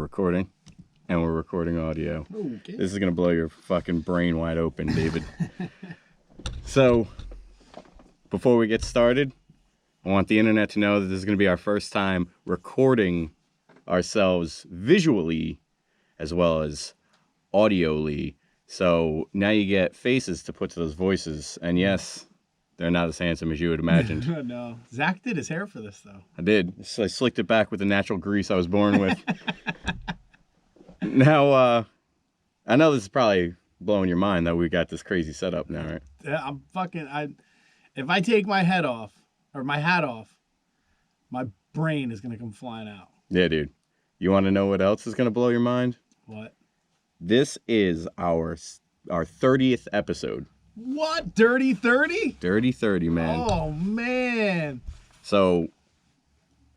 recording, and we're recording audio. Okay. This is going to blow your fucking brain wide open, David. So, before we get started, I want the internet to know that this is going to be our first time recording ourselves visually as well as audioly. So now you get faces to put to those voices. And yes, they're not as handsome as you had imagined. No. Zach did his hair for this, though. I did. So I slicked it back with the natural grease I was born with. Now, I know this is probably blowing your mind that we got this crazy setup now, right? Yeah, if I take my hat off, my brain is going to come flying out. Yeah, dude. You want to know what else is going to blow your mind? What? This is our 30th episode. What? Dirty 30? Dirty 30, man. Oh, man. So,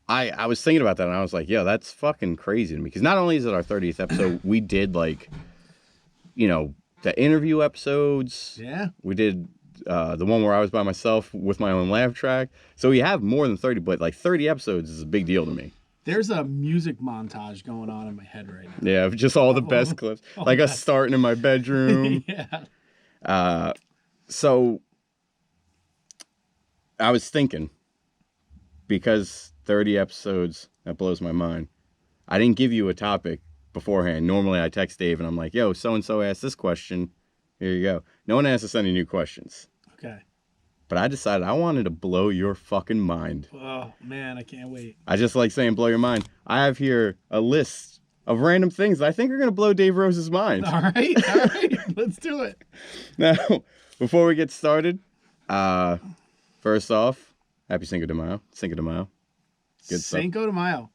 I was thinking about that, and I was like, yo, that's fucking crazy to me. Because not only is it our 30th episode, we did, the interview episodes. Yeah. We did the one where I was by myself with my own laugh track. So we have more than 30, but 30 episodes is a big deal to me. There's a music montage going on in my head right now. Yeah, just all the best clips. Like us starting in my bedroom. Yeah. So I was thinking, because 30 episodes, that blows my mind. I didn't give you a topic beforehand. Normally I text Dave and I'm like, yo, so-and-so asked this question. Here you go. No one asked us any new questions. Okay. But I decided I wanted to blow your fucking mind. Oh, man, I can't wait. I just like saying blow your mind. I have here a list of random things that I think are going to blow Dave Rose's mind. All right. Let's do it. Now, before we get started, first off, happy Cinco de Mayo. Cinco de Mayo. Good stuff. Cinco de Mayo.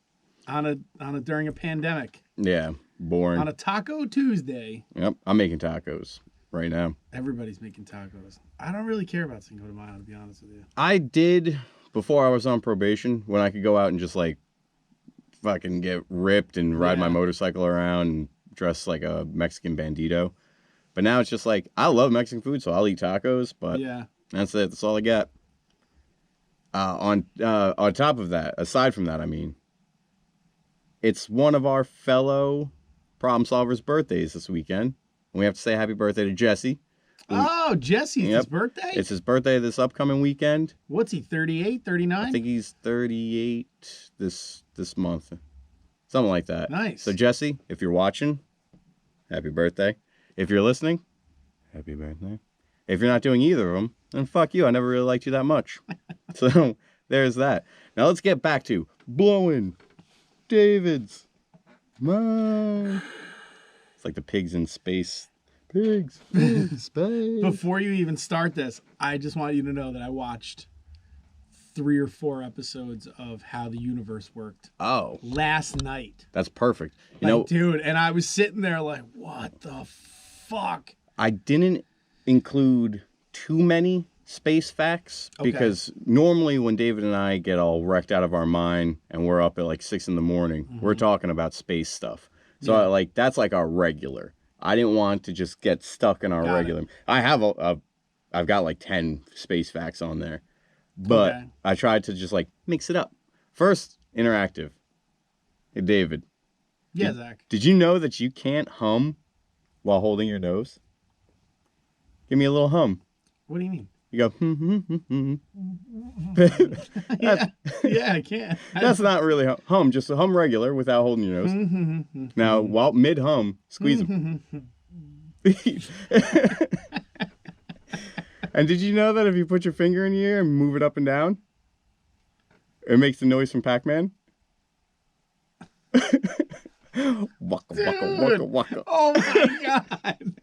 During a pandemic. Yeah, boring. On a Taco Tuesday. Yep, I'm making tacos right now. Everybody's making tacos. I don't really care about Cinco de Mayo, to be honest with you. I did before I was on probation, when I could go out and just fucking get ripped and ride my motorcycle around and dress like a Mexican bandito. But now it's just I love Mexican food, so I'll eat tacos, but that's it. That's all I got. On top of that, aside from that, it's one of our fellow problem solvers' birthdays this weekend. And we have to say happy birthday to Jesse. Oh, Jesse's his birthday? It's his birthday this upcoming weekend. What's he, 38, 39? I think he's 38 this month. Something like that. Nice. So, Jesse, if you're watching, happy birthday. If you're listening, happy birthday. If you're not doing either of them, then fuck you. I never really liked you that much. So, there's that. Now, let's get back to blowing David's mind. It's like the pigs in space. Pigs in space. Before you even start this, I just want you to know that I watched 3 or 4 episodes of How the Universe Worked. Oh. Last night. That's perfect. Dude, and I was sitting there what the fuck? I didn't include too many space facts because normally when David and I get all wrecked out of our mind and we're up at 6 in the morning, we're talking about space stuff. So that's our regular. I didn't want to just get stuck in our regular. I've got 10 space facts on there, but I tried to just mix it up. First, interactive. Hey, David. Yeah, Zach. Did you know that you can't hum while holding your nose? Give me a little hum. What do you mean? You go, yeah, I can. That's not really hum, just a hum regular without holding your nose. Now, while mid-hum, squeeze them. And did you know that if you put your finger in the air and move it up and down, it makes the noise from Pac-Man? Waka, waka, waka, waka. Oh my God.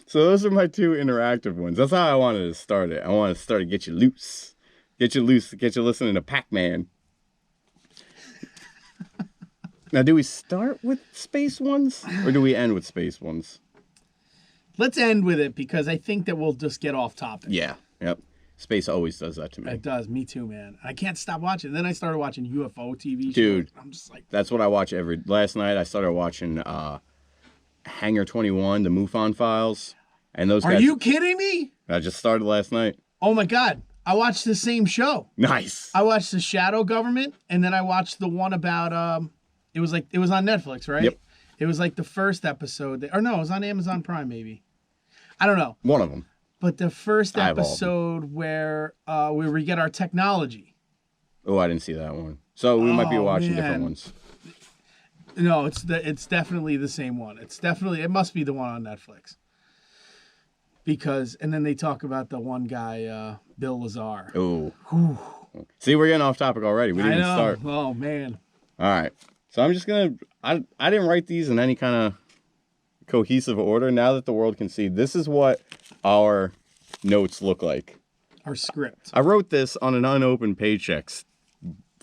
So those are my 2 interactive ones. That's how I wanted to start it. I wanted to start to get you loose. Get you listening to Pac-Man. Now, do we start with space ones or do we end with space ones? Let's end with it because I think that we'll just get off topic. Yeah. Yep. Space always does that to me. It does. Me too, man. I can't stop watching. Then I started watching UFO TV shows. Dude, I'm just that's what I watch last night I started watching Hangar 21, the MUFON Files. And those guys. Are you kidding me? I just started last night. Oh my God. I watched the same show. Nice. I watched The Shadow Government, and then I watched the one about It was on Netflix, right? Yep. It was like the first episode, or no, it was on Amazon Prime maybe. I don't know. One of them. But the first I have all of them. episode where we get our technology. Oh, I didn't see that one. So we might be Oh, watching different man. ones. No, it's definitely the same one. It must be the one on Netflix. And then they talk about the one guy, Bill Lazar. Oh. See, we're getting off topic already. We didn't even start. Oh man. All right. So I'm just gonna. I didn't write these in any kind of cohesive order. Now that the world can see, this is what our notes look like. Our script. I wrote this on an unopened paychecks.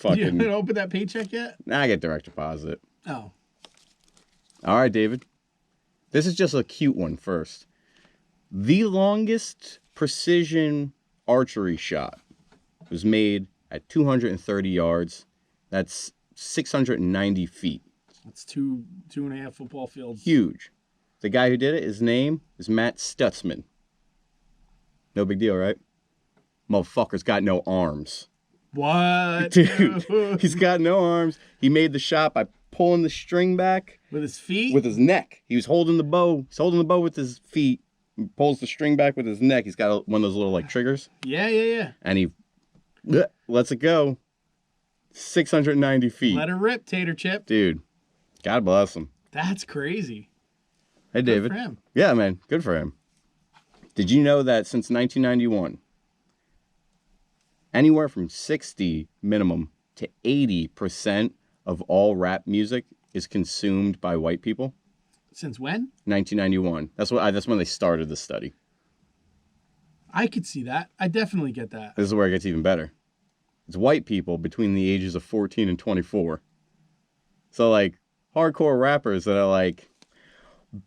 You haven't opened that paycheck yet? Nah, I get direct deposit. Oh. All right, David. This is just a cute one first. The longest precision archery shot was made at 230 yards. That's 690 feet. That's two and a half football fields. Huge. The guy who did it, his name is Matt Stutzman. No big deal, right? Motherfucker's got no arms. What? Dude, he's got no arms. He made the shot by pulling the string back. With his feet? With his neck. He was holding the bow. He's holding the bow with his feet. He pulls the string back with his neck. He's got one of those little, like, triggers. Yeah. And he lets it go. 690 feet. Let her rip, Tater Chip. Dude, God bless him. That's crazy. Hey, David. Good for him. Yeah, man. Good for him. Did you know that since 1991, anywhere from 60 minimum to 80% of all rap music is consumed by white people? Since when? 1991. That's when they started the study. I could see that. I definitely get that. This is where it gets even better. It's white people between the ages of 14 and 24. So, like, hardcore rappers that are like,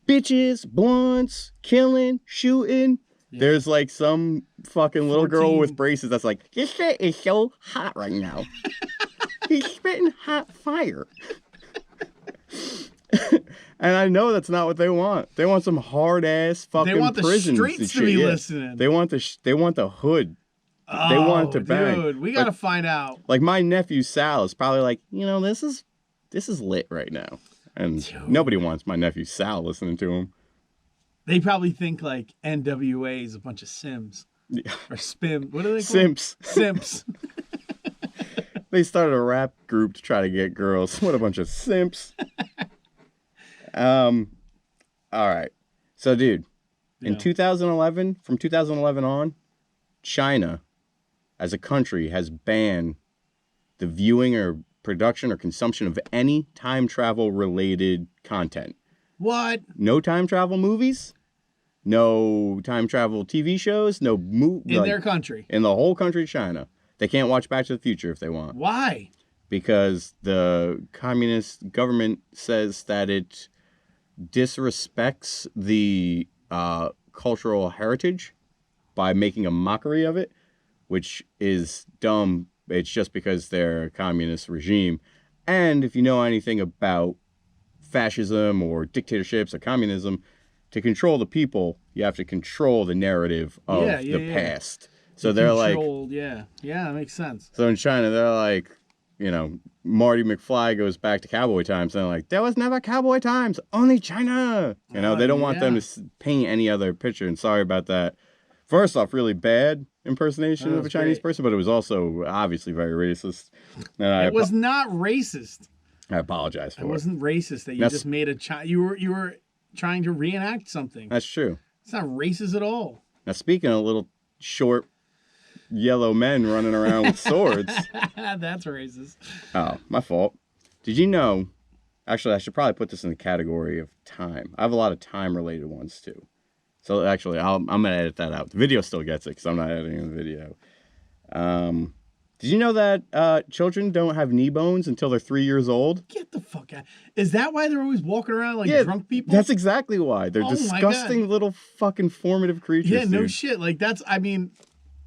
bitches, blunts, killing, shooting. Yeah. There's, like, some fucking little 14. girl with braces that's like, this shit is so hot right now. He's spitting hot fire. And I know that's not what they want. They want some hard ass fucking prisons. They want the streets to be listening. They want the hood. Oh, they want it to bang. Dude, we gotta find out. Like my nephew Sal is probably like, this is lit right now, and dude, nobody wants my nephew Sal listening to him. They probably think like NWA is a bunch of Sims or Spim. What are they called? Simps. Simps. They started a rap group to try to get girls. What a bunch of simps. All right. So, dude, in 2011, from 2011 on, China, as a country, has banned the viewing or production or consumption of any time travel related content. What? No time travel movies, no time travel TV shows, no in their country. In the whole country of China. They can't watch Back to the Future if they want. Why? Because the communist government says that it disrespects the cultural heritage by making a mockery of it, which is dumb. It's just because they're a communist regime. And if you know anything about fascism or dictatorships or communism, to control the people, you have to control the narrative of the past. So they're like... Yeah, that makes sense. So in China, they're like, Marty McFly goes back to cowboy times. And they're like, there was never cowboy times, only China. They don't want them to paint any other picture. And sorry about that. First off, really bad impersonation of a Chinese person, but it was also obviously very racist. And it was not racist. I apologize for it. It wasn't racist that you just made a you were trying to reenact something. That's true. It's not racist at all. Now, speaking of little short yellow men running around with swords. That's racist. Oh, my fault. Did you know? Actually, I should probably put this in the category of time. I have a lot of time-related ones, too. So, actually, I'm going to edit that out. The video still gets it because I'm not editing the video. Did you know that children don't have knee bones until they're 3 years old? Get the fuck out. Is that why they're always walking around like drunk people? That's exactly why. They're disgusting little fucking formative creatures. Yeah, no shit. Like,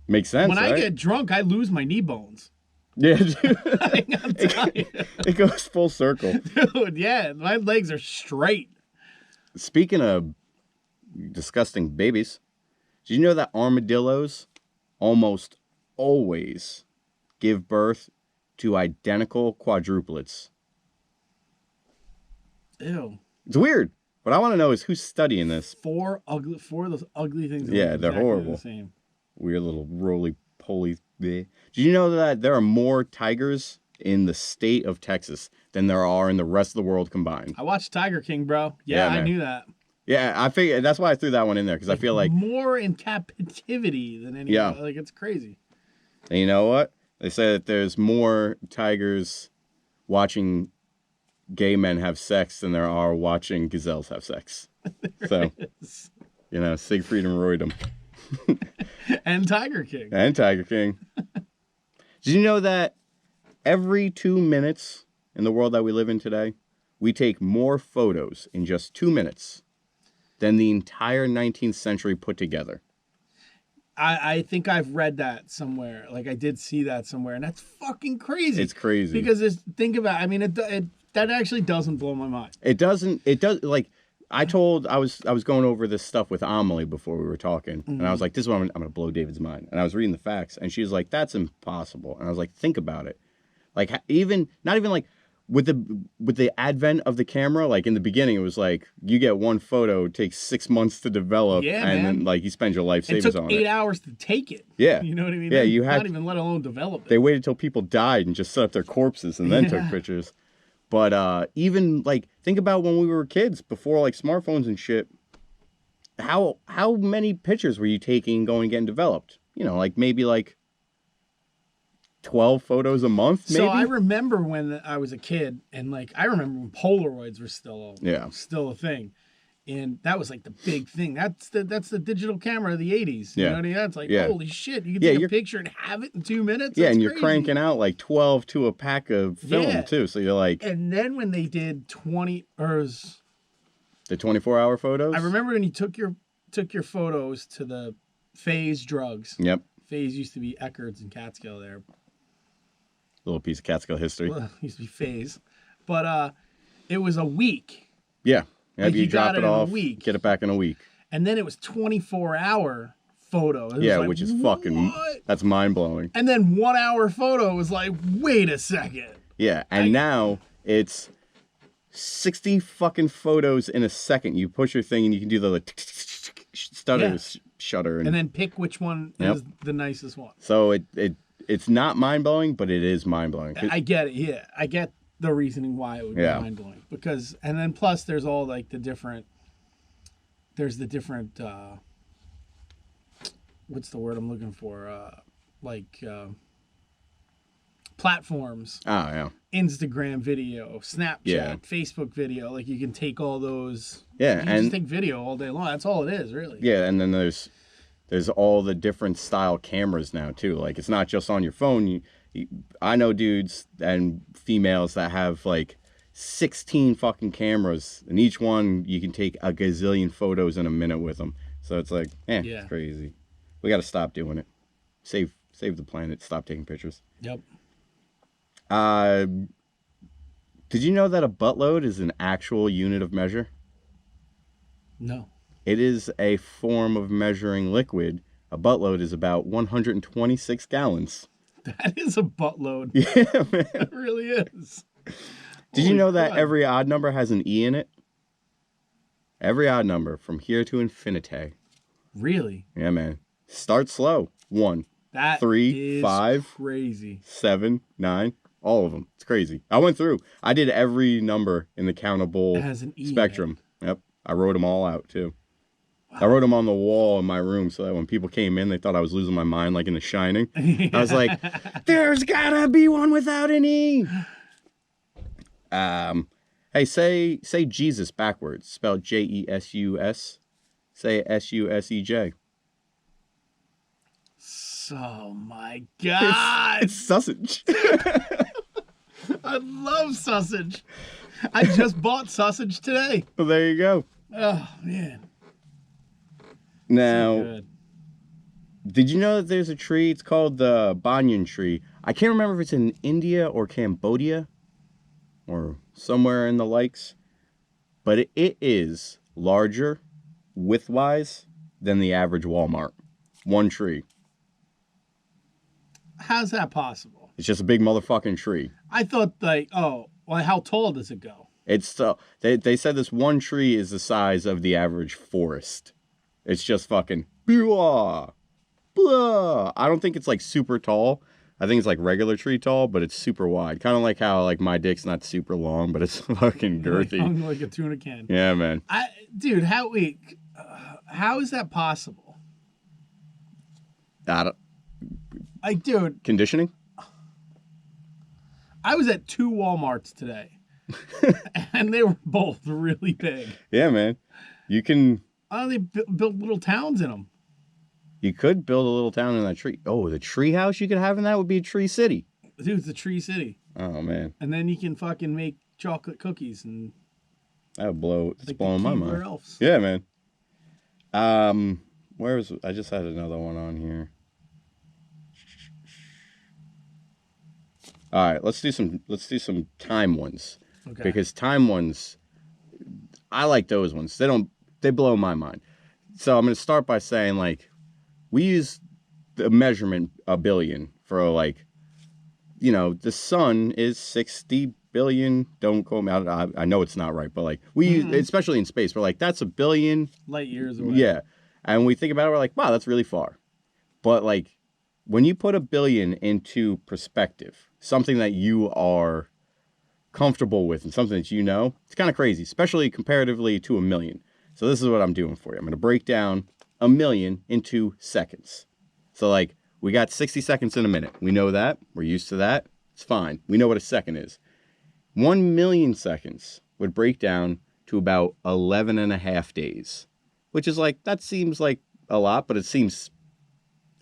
makes sense, when I get drunk, I lose my knee bones. Yeah, dude. It goes full circle. Dude, yeah. My legs are straight. Speaking of disgusting babies, did you know that armadillos almost always give birth to identical quadruplets? Ew. It's weird. What I want to know is who's studying this. Four of those ugly things. That Yeah, look they're exactly horrible. The same. Weird little roly-poly. Did you know that there are more tigers in the state of Texas than there are in the rest of the world combined? I watched Tiger King, bro. Yeah, I man. knew that. Yeah, I figured that's why I threw that one in there because I feel like more in captivity than any. Yeah. Like it's crazy. And you know what? They say that there's more tigers watching gay men have sex than there are watching gazelles have sex. So, Siegfried and Roy them. And Tiger King. And Tiger King. Did you know that every 2 minutes in the world that we live in today, we take more photos in just 2 minutes than the entire 19th century put together? I think I've read that somewhere. Like I did see that somewhere, and that's fucking crazy. It's crazy. Because think about it. I mean, that actually doesn't blow my mind. It doesn't. It does. Like I was going over this stuff with Amelie before we were talking, and I was like, "This is what I'm going to blow David's mind." And I was reading the facts, and she was like, "That's impossible." And I was like, "Think about it. Like not even like with the advent of the camera. Like in the beginning, it was like you get one photo, it takes 6 months to develop, and then like you spend your life savings on it. It took 8 hours to take it. Yeah, you know what I mean. Yeah, you had not even let alone develop it. They waited till people died and just set up their corpses and then took pictures. But even like think about when we were kids before like smartphones and shit. How many pictures were you taking going and getting developed? Like maybe like 12 photos a month, maybe? So I remember when I was a kid, and like I remember when Polaroids were still a thing, and that was like the big thing. That's the digital camera of the 80s. You know what I mean? That's like holy shit! You can take a picture and have it in 2 minutes. Yeah, That's and you're crazy. cranking out like 12 to a pack of film too. So you're like, and then when they did 20 or the 24-hour photos. I remember when you took your photos to the Phase Drugs. Yep. Phase used to be Eckerd's and Catskill there. Little piece of Catskill history. Well, it used to be Phase, but it was a week. Yeah, like you drop it off, in a week. Get it back in a week. And then it was 24-hour photo. Which is fucking that's mind blowing. And then 1 hour photo was like, wait a second. Yeah, and now it's 60 fucking photos in a second. You push your thing and you can do the stutter shutter and then pick which one is the nicest one. So it's not mind blowing, but it is mind blowing. I get it. Yeah, I get the reasoning why it would be mind blowing and then plus there's all like the different. There's the different. What's the word I'm looking for? Platforms. Oh yeah. Instagram video, Snapchat, Facebook video. Like you can take all those. Yeah, you can just take video all day long. That's all it is, really. Yeah, and then there's all the different style cameras now too. Like it's not just on your phone. I know dudes and females that have like 16 fucking cameras, and each one you can take a gazillion photos in a minute with them. So it's like, it's crazy. We got to stop doing it. Save the planet. Stop taking pictures. Yep. Did you know that a buttload is an actual unit of measure? No. It is a form of measuring liquid. A buttload is about 126 gallons. That is a buttload. Yeah, man. It really is. Did you know that every odd number has an E in it? Every odd number from here to infinity. Really? Yeah, man. Start slow. 1, that 3, is 5, crazy. 7, 9. All of them. It's crazy. I went through. I did every number in the countable spectrum. Yep. I wrote them all out too. Wow. I wrote them on the wall in my room so that when people came in, they thought I was losing my mind like in The Shining. I was like, there's gotta be one without an E. Hey, say Jesus backwards. Spelled Jesus. Say Susej. Oh my God. It's sausage. I love sausage. I just bought sausage today. Well, there you go. Oh, man. Now, So good. Did you know that there's a tree? It's called the banyan tree. I can't remember if it's in India or Cambodia or somewhere in the likes. But it is larger, width-wise, than the average Walmart. One tree. How's that possible? It's just a big motherfucking tree. I thought how tall does it go? It's so they said this one tree is the size of the average forest. It's just fucking blah, blah. I don't think it's like super tall. I think it's like regular tree tall, but it's super wide. Kind of like how like my dick's not super long, but it's fucking girthy. Like a tuna can. Yeah, man. Dude, how is that possible? Like, dude. Conditioning? I was at 2 Walmarts today. And they were both really big. Yeah, man. You can... They built little towns in them. You could build a little town in that tree. Oh, the tree house you could have in that would be a tree city. Dude, it's a tree city. Oh, man. And then you can fucking make chocolate cookies and... That would blow... It's like blowing my mind. Elves. Yeah, man. Where was... I just had another one on here. All right, let's do some time ones. Okay. Because time ones, I like those ones. They blow my mind. So I'm going to start by saying, like, we use the measurement a billion for, like, you know, the sun is 60 billion. Don't quote me out. I know it's not right, but, like, we use, especially in space, we're like, that's a billion light years away. Yeah. And we think about it, we're like, wow, that's really far. But, like, when you put a billion into perspective, something that you are comfortable with and something that you know, it's kind of crazy, especially comparatively to a million. So this is what I'm doing for you. I'm going to break down a million into seconds. So, like, we got 60 seconds in a minute. We know that. We're used to that. It's fine. We know what a second is. 1 million seconds would break down to about 11 and a half days, which is like, that seems like a lot, but it seems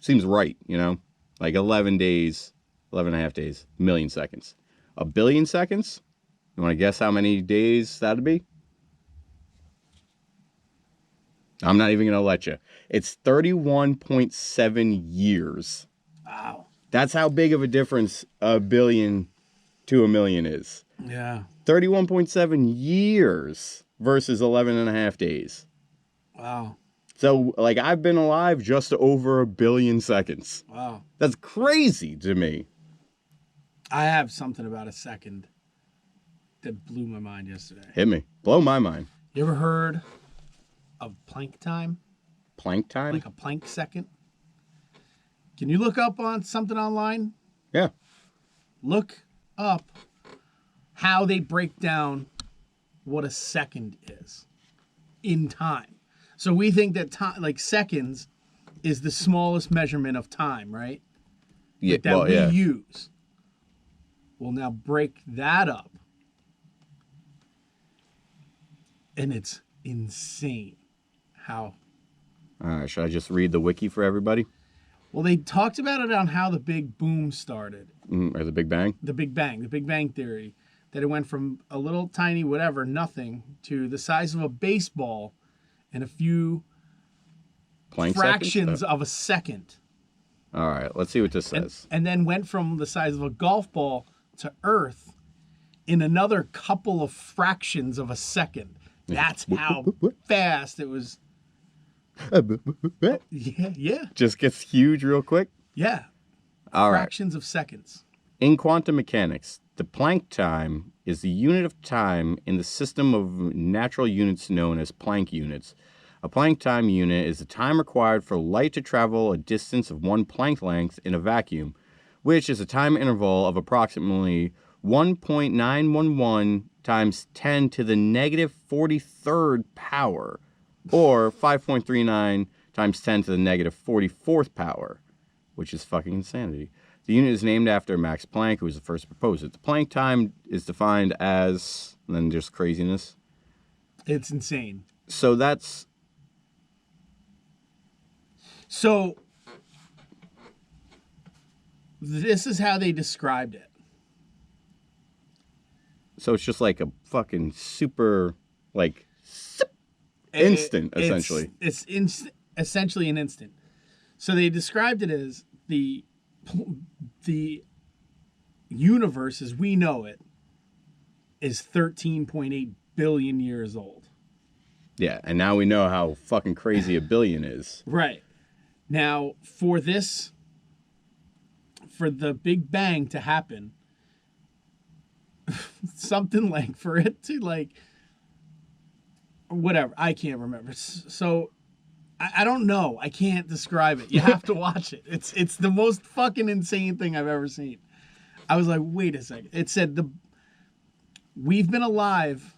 right, you know? Like 11 days, 11 and a half days, a million seconds. A billion seconds? You want to guess how many days that'd be? I'm not even going to let you. It's 31.7 years. Wow. That's how big of a difference a billion to a million is. Yeah. 31.7 years versus 11 and a half days. Wow. So, like, I've been alive just over a billion seconds. Wow. That's crazy to me. I have something about a second that blew my mind yesterday. Hit me. Blow my mind. You ever heard of plank time? Plank time? Like a plank second? Can you look up on something online? Yeah. Look up how they break down what a second is in time. So we think that time, like seconds, is the smallest measurement of time, right? Yeah. That we use. Well, now break that up. And it's insane how... All right, should I just read the wiki for everybody? Well, they talked about it on how the Big Boom started. Or the Big Bang? The Big Bang Theory. That it went from a little tiny whatever, nothing, to the size of a baseball in a few fractions of a second. All right, let's see what this says. And then went from the size of a golf ball to Earth in another couple of fractions of a second. That's how fast it was. Yeah. Just gets huge real quick? Yeah. All right. Fractions of seconds. In quantum mechanics, the Planck time is the unit of time in the system of natural units known as Planck units. A Planck time unit is the time required for light to travel a distance of 1 Planck length in a vacuum, which is a time interval of approximately 1.911 times 10 to the negative 43rd power, or 5.39 times 10 to the negative 44th power, which is fucking insanity. The unit is named after Max Planck, who was the first to propose it. The Planck time is defined as, and then just craziness. It's insane. So that's... So, this is how they described it. So it's just like a fucking super, like, instant, essentially. It's essentially an instant. So they described it as the universe as we know it is 13.8 billion years old. Yeah, and now we know how fucking crazy a billion is. Right. Now, for the Big Bang to happen, something like for it to like whatever. I can't remember. So I don't know. I can't describe it. You have to watch it. It's the most fucking insane thing I've ever seen. I was like, wait a second. It said we've been alive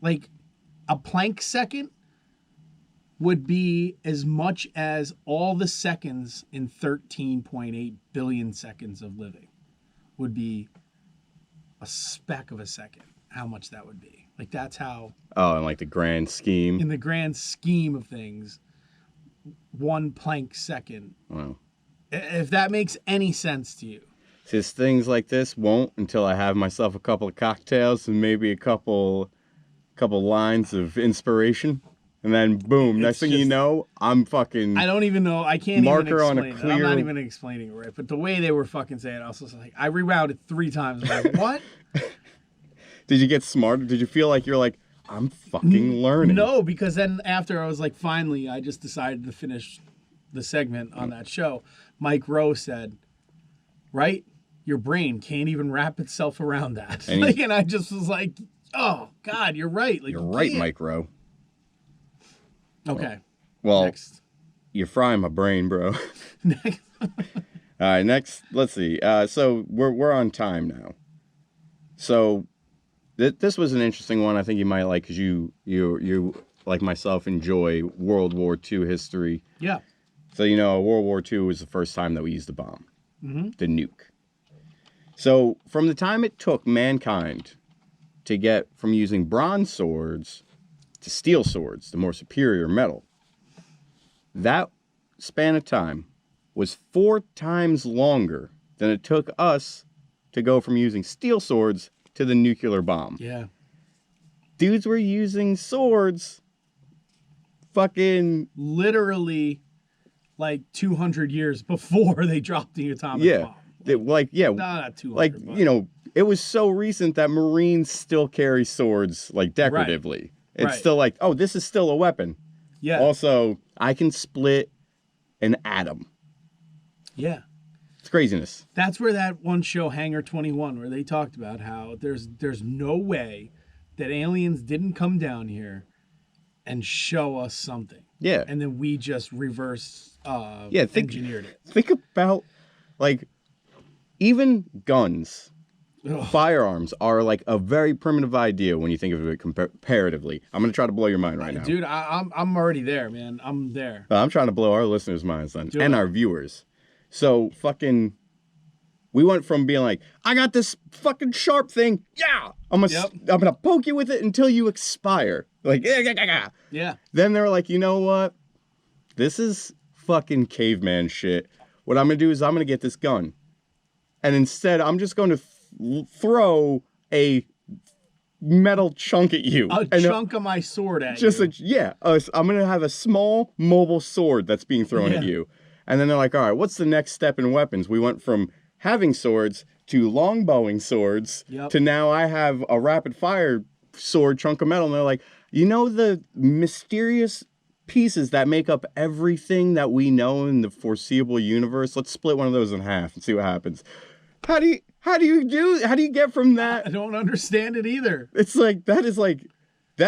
like a Planck second would be as much as all the seconds in 13.8 billion seconds of living would be a speck of a second. How much that would be. Like that's how. Oh, in like the grand scheme. In the grand scheme of things, 1 Planck second. Wow. If that makes any sense to you. Just things like this won't until I have myself a couple of cocktails and maybe a couple lines of inspiration. And then boom, next thing you know, I'm fucking. I don't even know. I can't marker even explain on a clear. I'm not even explaining it right. But the way they were fucking saying it, I was just like, I rewound it 3 times. I'm like, what? Did you get smarter? Did you feel like you're like, I'm fucking learning? No, because then after I was like, finally, I just decided to finish the segment on that show. Mike Rowe said, right? Your brain can't even wrap itself around that. And I just was like, oh, God, you're right. Like, you're right, Mike Rowe. Okay. Well, next. You're frying my brain, bro. Next. All right, next. Let's see. So we're on time now. So this was an interesting one. I think you might like because you like myself enjoy World War II history. Yeah. So World War II was the first time that we used the bomb, the nuke. So from the time it took mankind to get from using bronze swords to steel swords, the more superior metal, that span of time was 4 times longer than it took us to go from using steel swords to the nuclear bomb. Yeah. Dudes were using swords fucking literally like 200 years before they dropped the atomic bomb. Not 200. It was so recent that Marines still carry swords like decoratively. Right. It's still like, oh, this is still a weapon. Yeah. Also, I can split an atom. Yeah. It's craziness. That's where that one show, Hangar 21, where they talked about how there's no way that aliens didn't come down here and show us something. Yeah. And then we just reverse engineered it. Think about, like, even guns. Firearms are like a very primitive idea when you think of it comparatively. I'm going to try to blow your mind right now. Dude, I'm already there, man. I'm there. I'm trying to blow our listeners' minds then, and our viewers. So we went from being like, I got this fucking sharp thing. Yeah. I'm going to poke you with it until you expire. Like, yeah. Then they're like, you know what? This is fucking caveman shit. What I'm going to do is I'm going to get this gun. And instead, I'm just going to throw a metal chunk at you. A chunk of my sword at you. I'm going to have a small mobile sword that's being thrown at you. And then they're like, all right, what's the next step in weapons? We went from having swords to longbowing swords to now I have a rapid fire sword chunk of metal. And they're like, the mysterious pieces that make up everything that we know in the foreseeable universe, let's split one of those in half and see what happens. How do you get from that? I don't understand it either. It's like, that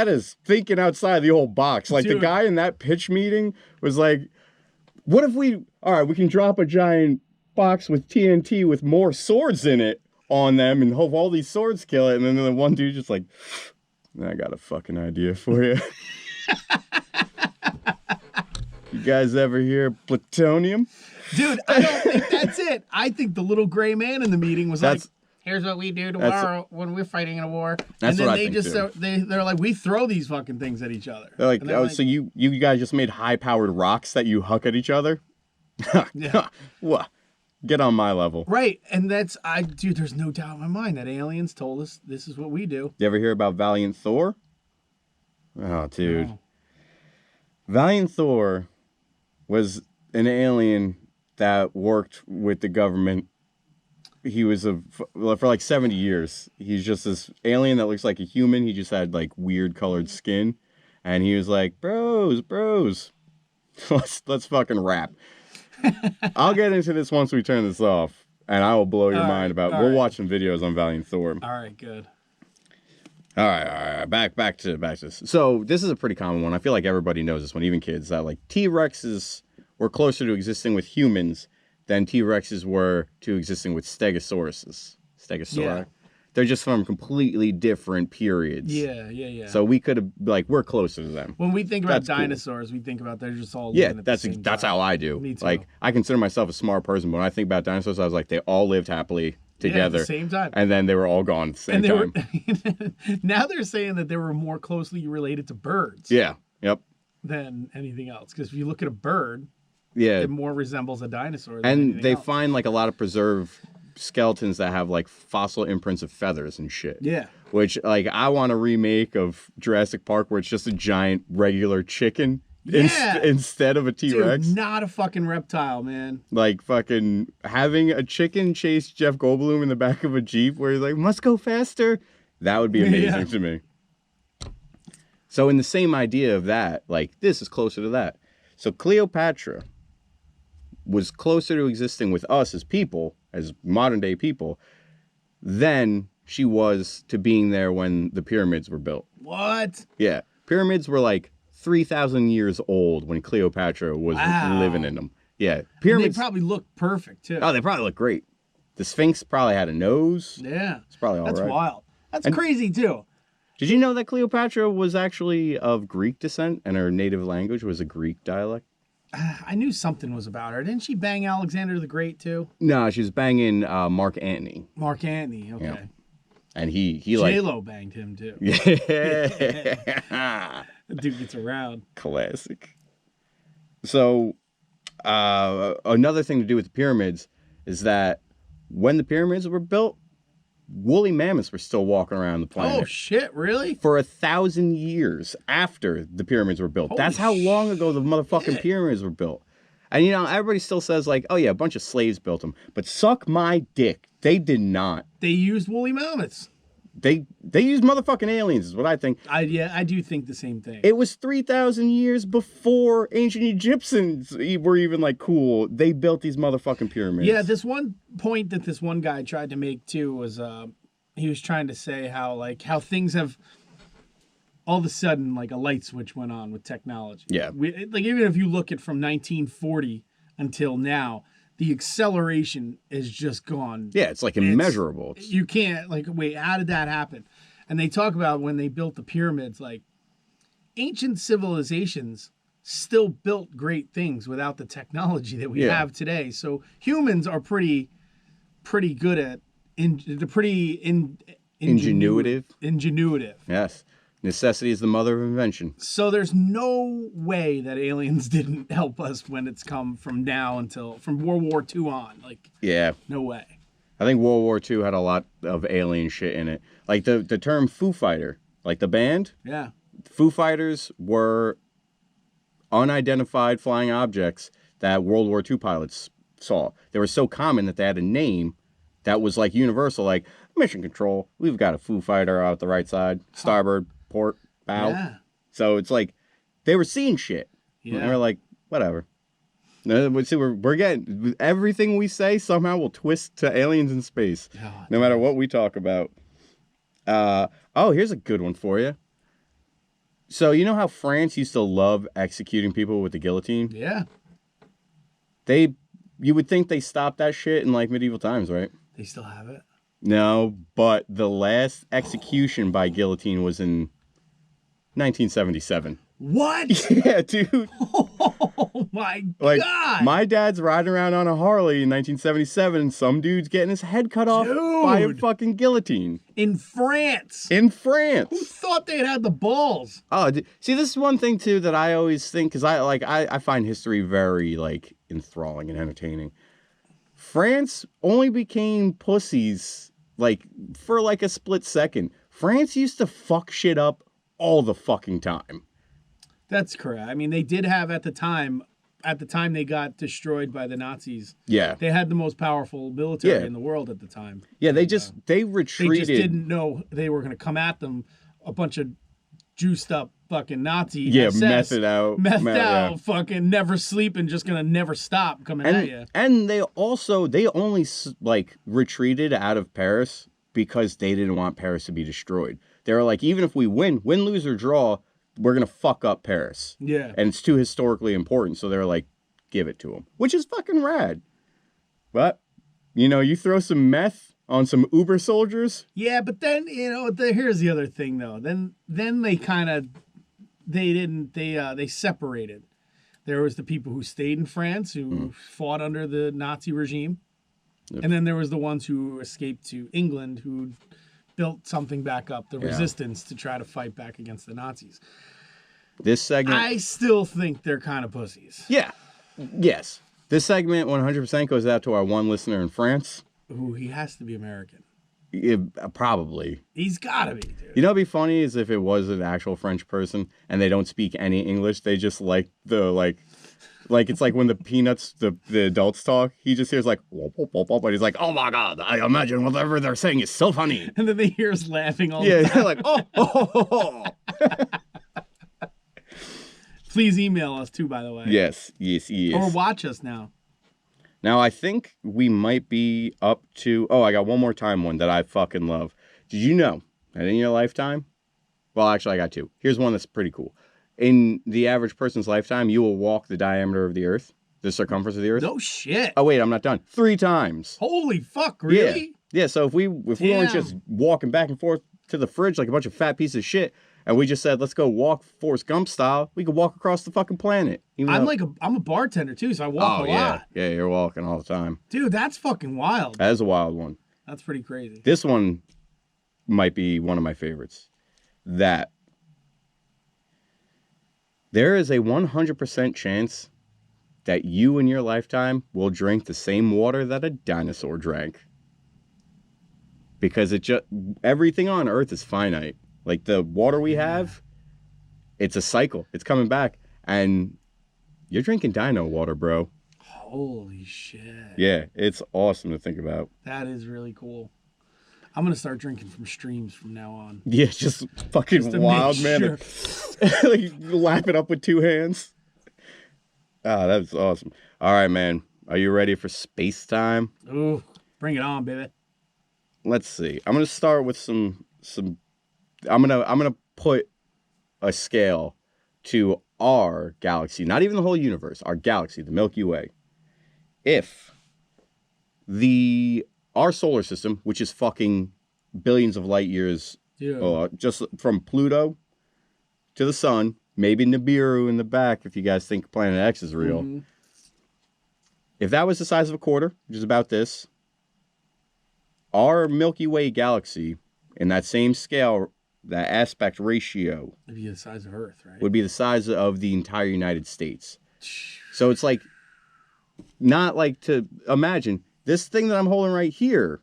is thinking outside the old box. Like, the guy in that pitch meeting was like, what if we can drop a giant box with TNT with more swords in it on them and hope all these swords kill it. And then the one dude just like, I got a fucking idea for you. You guys ever hear plutonium? Dude, I don't think that's it. I think the little gray man in the meeting was like, here's what we do tomorrow when we're fighting in a war. That's and then what they I think just too. They're like, we throw these fucking things at each other. They're like, so you guys just made high-powered rocks that you huck at each other? Yeah. What? Get on my level. Right. And dude, there's no doubt in my mind that aliens told us this is what we do. You ever hear about Valiant Thor? Oh, dude. No. Valiant Thor was an alien that worked with the government. He was for like 70 years. He's just this alien that looks like a human. He just had like weird colored skin. And he was like, bros, let's fucking rap. I'll get into this once we turn this off. and I will blow your mind about. We'll watch some videos on Valiant Thor. All right, good. All right. Back to this. So this is a pretty common one. I feel like everybody knows this one, even kids. That like T-Rexes were closer to existing with humans than T-Rexes were to existing with Stegosauruses. Yeah. They're just from completely different periods. Yeah. So we could have, like, we're closer to them. When we think about dinosaurs, we think about they're just all living at the same time. That's how I do. Me too. Like, I consider myself a smart person, but when I think about dinosaurs, I was like, they all lived happily together. At the same time. And then they were all gone at the same time. Now they're saying that they were more closely related to birds. Yeah, yep. Than anything else. Because if you look at a bird, yeah, it more resembles a dinosaur than and they else. find, like, a lot of preserved skeletons that have like fossil imprints of feathers and shit. Yeah. Which, like, I want a remake of Jurassic Park where it's just a giant regular chicken instead of a T-Rex. Dude, not a fucking reptile, man. Like, fucking having a chicken chase Jeff Goldblum in the back of a Jeep where he's like, must go faster. That would be amazing to me. So in the same idea of that, like, this is closer to that. So Cleopatra was closer to existing with us as people, as modern day people, than she was to being there when the pyramids were built. What? Yeah. Pyramids were like 3,000 years old when Cleopatra was living in them. Yeah. Pyramids. And they probably look perfect too. Oh, they probably look great. The Sphinx probably had a nose. Yeah. It's probably all right. That's wild. That's crazy too. Did you know that Cleopatra was actually of Greek descent and her native language was a Greek dialect? I knew something was about her. Didn't she bang Alexander the Great too? No, she was banging Mark Antony. Mark Antony, okay. Yeah. And he J-Lo banged him too. Yeah. The dude gets around. Classic. So, another thing to do with the pyramids is that when the pyramids were built, woolly mammoths were still walking around the planet. Oh, shit, really? For 1,000 years after the pyramids were built. That's how long ago the motherfucking pyramids were built. And, you know, everybody still says, like, oh, yeah, a bunch of slaves built them. But suck my dick. They did not. They used woolly mammoths. They used motherfucking aliens is what I think. I do think the same thing. It was 3,000 years before ancient Egyptians were even, like, cool. They built these motherfucking pyramids. Yeah, this one point that this one guy tried to make, too, was he was trying to say how things have all of a sudden, like, a light switch went on with technology. Yeah. Like, even if you look at from 1940 until now, the acceleration is just gone. Yeah, it's like immeasurable. You can't, like, wait, how did that happen? And they talk about when they built the pyramids, like, ancient civilizations still built great things without the technology that we have today. So humans are pretty good at, ingenuitive. Yes. Necessity is the mother of invention. So there's no way that aliens didn't help us when it's come from World War II on. Like, yeah. No way. I think World War II had a lot of alien shit in it. Like the term Foo Fighter, like the band. Yeah. Foo Fighters were unidentified flying objects that World War II pilots saw. They were so common that they had a name that was like universal, like mission control. We've got a Foo Fighter out the right side, starboard, port, bow. Yeah. So it's like they were seeing shit. Yeah. And we're like, whatever. See, we're getting everything we say somehow will twist to aliens in space, no matter what we talk about. Here's a good one for you. So you know how France used to love executing people with the guillotine? Yeah. You would think they stopped that shit in like medieval times, right? They still have it? No, but the last execution by guillotine was in 1977. What? Yeah, dude. Oh my God. My dad's riding around on a Harley in 1977 and some dude's getting his head cut off by a fucking guillotine. In France. In France. Who thought they'd had the balls? Oh, see, this is one thing too that I always think, because I find history very like enthralling and entertaining. France only became pussies like for like a split second. France used to fuck shit up all the fucking time. That's correct. I mean, they did have at the time they got destroyed by the Nazis. Yeah. They had the most powerful military in the world at the time. Yeah, they retreated. They just didn't know they were going to come at them, a bunch of juiced up fucking Nazi SS, methed out, fucking never sleeping, just gonna never stop coming at you. And they only like retreated out of Paris because they didn't want Paris to be destroyed. They were like, even if we win, lose, or draw, we're going to fuck up Paris. Yeah. And it's too historically important. So they're like, give it to them, which is fucking rad. But, you throw some meth on some Uber soldiers. Yeah, but then, here's the other thing, though. Then they kind of, they separated. There was the people who stayed in France, who fought under the Nazi regime. Yep. And then there was the ones who escaped to England, who built something back up, the resistance, to try to fight back against the Nazis. This segment... I still think they're kind of pussies. Yeah. Yes. This segment 100% goes out to our one listener in France. Ooh, he has to be American. Probably. He's gotta be, dude. What'd be funny is if it was an actual French person and they don't speak any English, they just like it's like when the Peanuts, the adults talk, he just hears like, whoop, whoop, whoop, whoop, and he's like, oh my God, I imagine whatever they're saying is so funny. And then they hear us laughing all the time. Yeah, like, oh. Please email us too, by the way. Yes. Or watch us now. Now, I think we might be up to, I got one more time one that I fucking love. Did you know that in your lifetime, well, actually, I got two. Here's one that's pretty cool. In the average person's lifetime, you will walk the diameter of the Earth, the circumference of the Earth. No shit. Oh, wait, I'm not done. 3 times. Holy fuck, really? Yeah, so if we weren't just walking back and forth to the fridge like a bunch of fat pieces of shit, and we just said, let's go walk Forrest Gump style, we could walk across the fucking planet. I'm a bartender, too, so I walk a lot. Yeah, you're walking all the time. Dude, that's fucking wild. That is a wild one. That's pretty crazy. This one might be one of my favorites. That there is a 100% chance that you in your lifetime will drink the same water that a dinosaur drank. Because everything on Earth is finite. Like the water we have, it's a cycle. It's coming back. And you're drinking dino water, bro. Holy shit. Yeah, it's awesome to think about. That is really cool. I'm going to start drinking from streams from now on. Yeah, just fucking wild, man. Sure. Like, lap it up with 2 hands. That's awesome. All right, man. Are you ready for space time? Ooh, bring it on, baby. Let's see. I'm going to start with some I'm going to put a scale to our galaxy, not even the whole universe, our galaxy, the Milky Way. If our solar system, which is fucking billions of light years, just from Pluto to the sun, maybe Nibiru in the back if you guys think Planet X is real. Mm-hmm. If that was the size of a quarter, which is about this, our Milky Way galaxy, in that same scale, that aspect ratio, would be the size of Earth, right? Would be the size of the entire United States. So it's like, not like to imagine, this thing that I'm holding right here,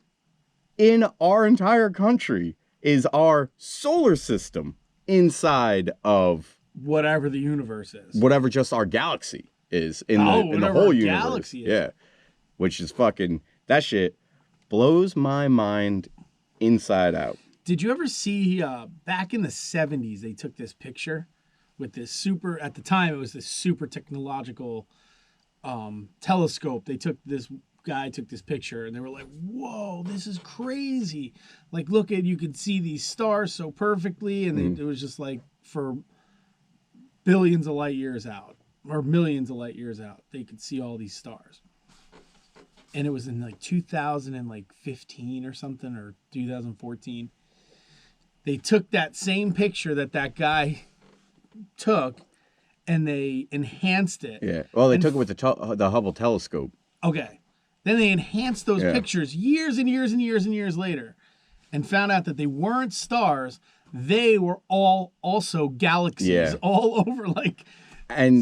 in our entire country, is our solar system inside of whatever the universe is. Whatever just our galaxy is in the whole universe. Galaxy is. Yeah. Which is fucking, that shit blows my mind inside out. Did you ever see, back in the 70s, they took this picture with this at the time, it was this super technological telescope. This guy took this picture and they were like, whoa, this is crazy. Like, look at, you could see these stars so perfectly. And it was just like for billions of light years out or millions of light years out, they could see all these stars. And it was in like 2015 or something, or 2014. They took that same picture that guy took and they enhanced it. Yeah. Well, they took it with the Hubble telescope. Okay. Then they enhanced those pictures years and years and years and years later and found out that they weren't stars. They were all also galaxies all over.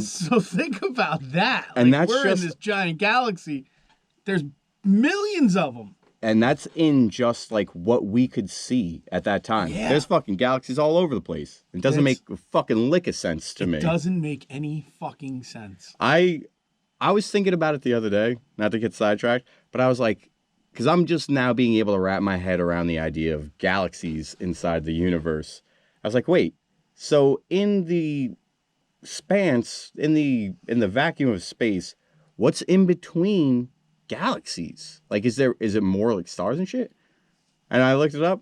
So think about that. And we're in this giant galaxy. There's millions of them. And that's in just like what we could see at that time. Yeah. There's fucking galaxies all over the place. It doesn't make a fucking lick of sense to me. It doesn't make any fucking sense. I was thinking about it the other day, not to get sidetracked, but I was like, because I'm just now being able to wrap my head around the idea of galaxies inside the universe. I was like, wait, So in the expanse, in the vacuum of space, what's in between galaxies? Like, is it more like stars and shit? And I looked it up.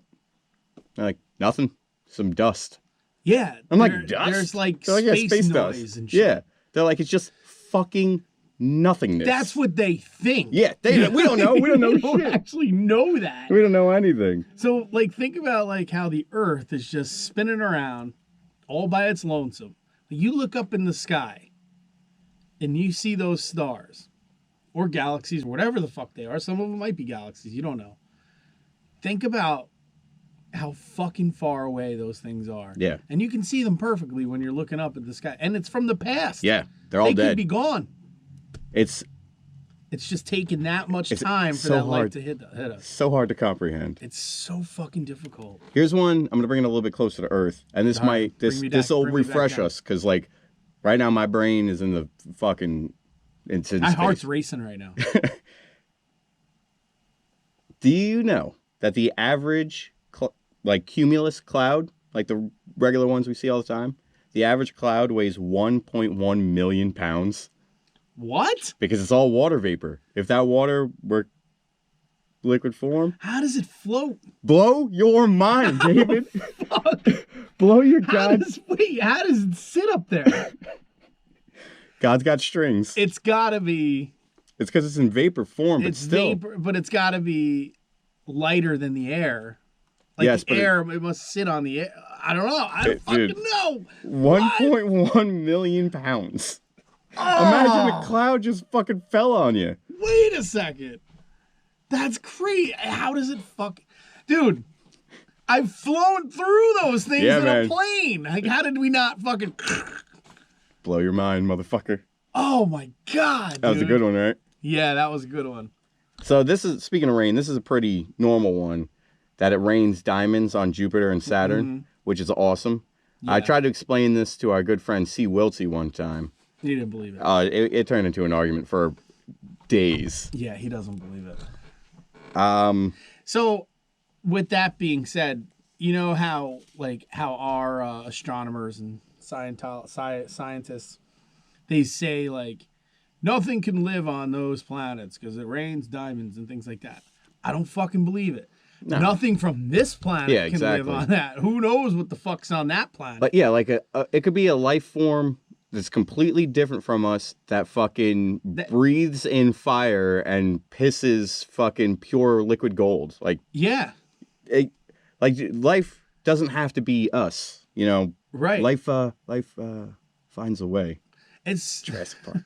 I'm like, nothing. Some dust. Yeah. I'm like, dust? There's like They're space, space noise dust. and shit. Yeah. They're like, it's just fucking nothingness. That's what they think. Yeah. We don't know. We don't know We don't shit. actually know that. We don't know anything. So, like, think about, like, how the Earth is just spinning around all by its lonesome. You look up in the sky and you see those stars or galaxies, or whatever the fuck they are. Some of them might be galaxies. You don't know. Think about how fucking far away those things are. Yeah. And you can see them perfectly when you're looking up at the sky. And it's from the past. Yeah. They're all dead. They could be gone. It's just taking that much time for that light to hit us. So hard to comprehend. It's so fucking difficult. Here's one. I'm gonna bring it a little bit closer to Earth, and this will refresh us because like right now my brain is in the fucking into my space. heart's racing right now. Do you know that the average like cumulus cloud, like the regular ones we see all the time, the average cloud weighs 1.1 million pounds? What? Because it's all water vapor. If that water were liquid form, how does it float? Blow your mind, David. Blow your god. How does it sit up there? God's got strings. It's gotta be. It's because it's in vapor form, but still. Vapor, but it's gotta be lighter than the air. Like yes, the air, it must sit on the air. I don't know. I don't fucking know. 1.1 million pounds. Oh. Imagine a cloud just fucking fell on you. Wait a second. That's crazy. How does it Dude, I've flown through those things in a plane. Like, how did we not fucking... Blow your mind, motherfucker. Oh, my God, That was a good one, right? Yeah, that was a good one. So this is, speaking of rain, this is a pretty normal one. That it rains diamonds on Jupiter and Saturn, which is awesome. Yeah. I tried to explain this to our good friend C. Wiltsey one time. He didn't believe it. It turned into an argument for days. Yeah, he doesn't believe it. So, with that being said, you know how our astronomers and scientists, they say, like, nothing can live on those planets because it rains diamonds and things like that. I don't fucking believe it. No. Nothing from this planet can live on that. Who knows what the fuck's on that planet? But yeah, like it could be a life form that's completely different from us that fucking breathes in fire and pisses fucking pure liquid gold. Like, yeah, life doesn't have to be us, you know. Right. Life finds a way. It's Jurassic Park.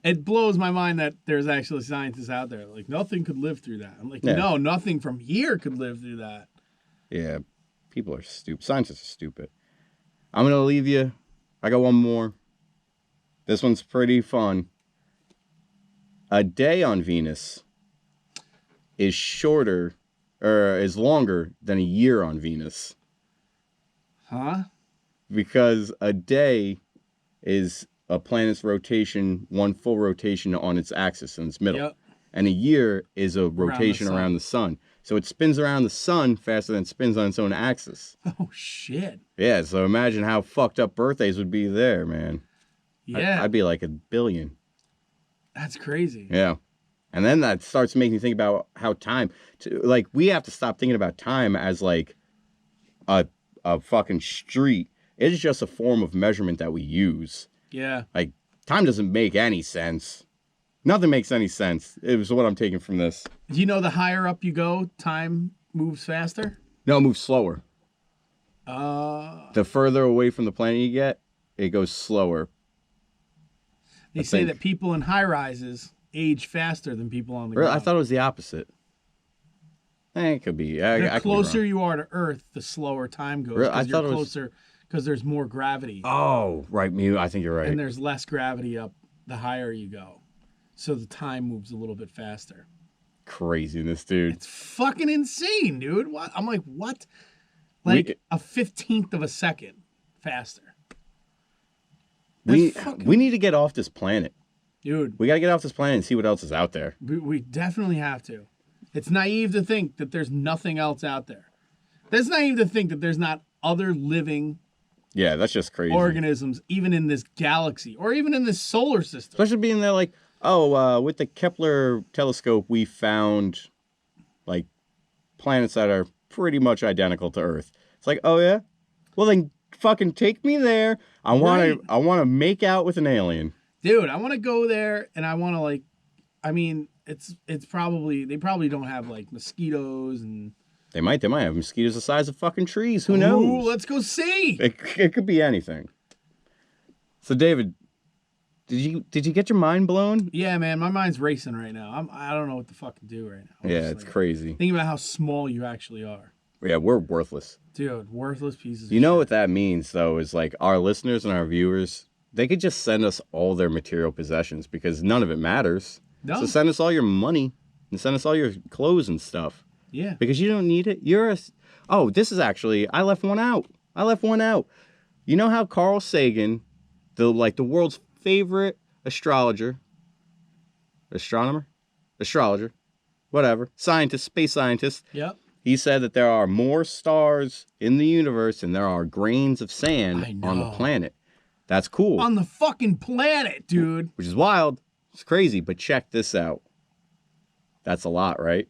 It blows my mind that there's actually scientists out there. Like, nothing could live through that. I'm like, no, nothing from here could live through that. Yeah, people are stupid. Scientists are stupid. I'm going to leave you. I got one more. This one's pretty fun. A day on Venus is longer than a year on Venus. Huh? Because a day is a planet's rotation, one full rotation on its axis in its middle. Yep. And a year is a rotation around the sun. So it spins around the sun faster than it spins on its own axis. Oh, shit. Yeah, so imagine how fucked up birthdays would be there, man. Yeah. I'd be like 1 billion. That's crazy. Yeah. And then that starts making me think about how time... Like, we have to stop thinking about time as, like, a fucking street. It is just a form of measurement that we use. Yeah. Like, time doesn't make any sense. Nothing makes any sense. It was what I'm taking from this. Do you know the higher up you go, time moves faster? No, it moves slower. The further away from the planet you get, it goes slower. They say that people in high rises age faster than people on the ground. I thought it was the opposite. It could be. The closer you are to Earth, the slower time goes. I thought you're closer because there's more gravity. Oh, right. I think you're right. And there's less gravity up the higher you go. So the time moves a little bit faster. Craziness, dude. It's fucking insane, dude. What? I'm like, what? Like a 15th of a second faster. We need to get off this planet. Dude. We got to get off this planet and see what else is out there. We definitely have to. It's naive to think that there's nothing else out there. It's naive to think that there's not other living Yeah, that's just crazy. Organisms, even in this galaxy or even in this solar system. Especially being there like, oh, with the Kepler telescope, we found like planets that are pretty much identical to Earth. It's like, oh yeah? Well then fucking take me there. I wanna make out with an alien. Dude, I wanna go there and I wanna like, I mean, it's probably, they probably don't have like mosquitoes and... They might have mosquitoes the size of fucking trees. Who knows? Ooh, let's go see. It could be anything. So David, did you get your mind blown? Yeah, man, my mind's racing right now. I don't know what the fuck to do right now. Yeah, it's crazy. Thinking about how small you actually are. Yeah, we're worthless. Dude, worthless pieces of You know shit. what that means, though, is like our listeners and our viewers, they could just send us all their material possessions because none of it matters. No. So send us all your money and send us all your clothes and stuff. Yeah. Because you don't need it. Oh, this is actually, I left one out. You know how Carl Sagan, the world's favorite astrologer, whatever, scientist, space scientist. Yep. He said that there are more stars in the universe than there are grains of sand on the planet. That's cool. On the fucking planet, dude. Which is wild. It's crazy, but check this out. That's a lot, right?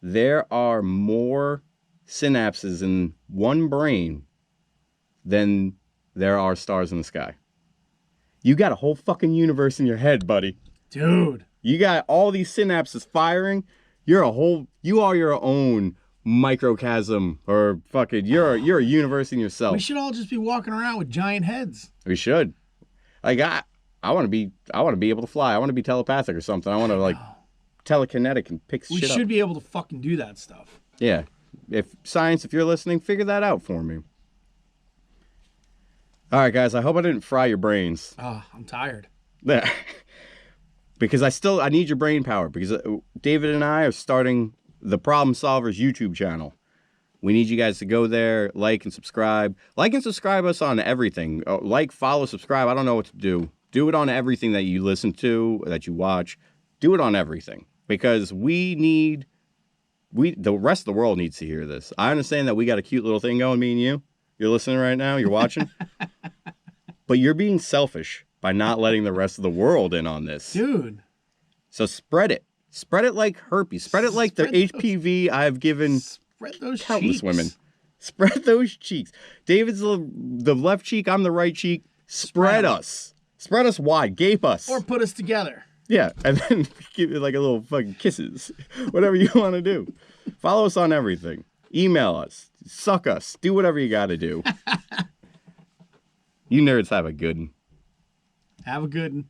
There are more synapses in one brain than there are stars in the sky. You got a whole fucking universe in your head, buddy. Dude. You got all these synapses firing. You are your own microcosm, or fucking, you're a universe in yourself. We should all just be walking around with giant heads. We should. Like, I want to be able to fly. I want to be telepathic or something. I want to like telekinetic and pick shit up. We should be able to fucking do that stuff. Yeah. If you're listening, figure that out for me. All right, guys. I hope I didn't fry your brains. I'm tired. Yeah. Because I need your brain power. Because David and I are starting the Problem Solvers YouTube channel. We need you guys to go there, like and subscribe. Like and subscribe us on everything. Like, follow, subscribe. I don't know what to do. Do it on everything that you listen to, that you watch. Do it on everything. Because the rest of the world needs to hear this. I understand that we got a cute little thing going, me and you. You're listening right now. You're watching. But you're being selfish by not letting the rest of the world in on this. Dude. So spread it. Spread it like herpes. Spread it like the HPV I've given countless cheeks. Women. Spread those cheeks. David's the left cheek. I'm the right cheek. Spread us. Spread us wide. Gape us. Or put us together. Yeah. And then give it like a little fucking kisses. Whatever you want to do. Follow us on everything. Email us. Suck us. Do whatever you got to do. You nerds have a good one. Have a good one.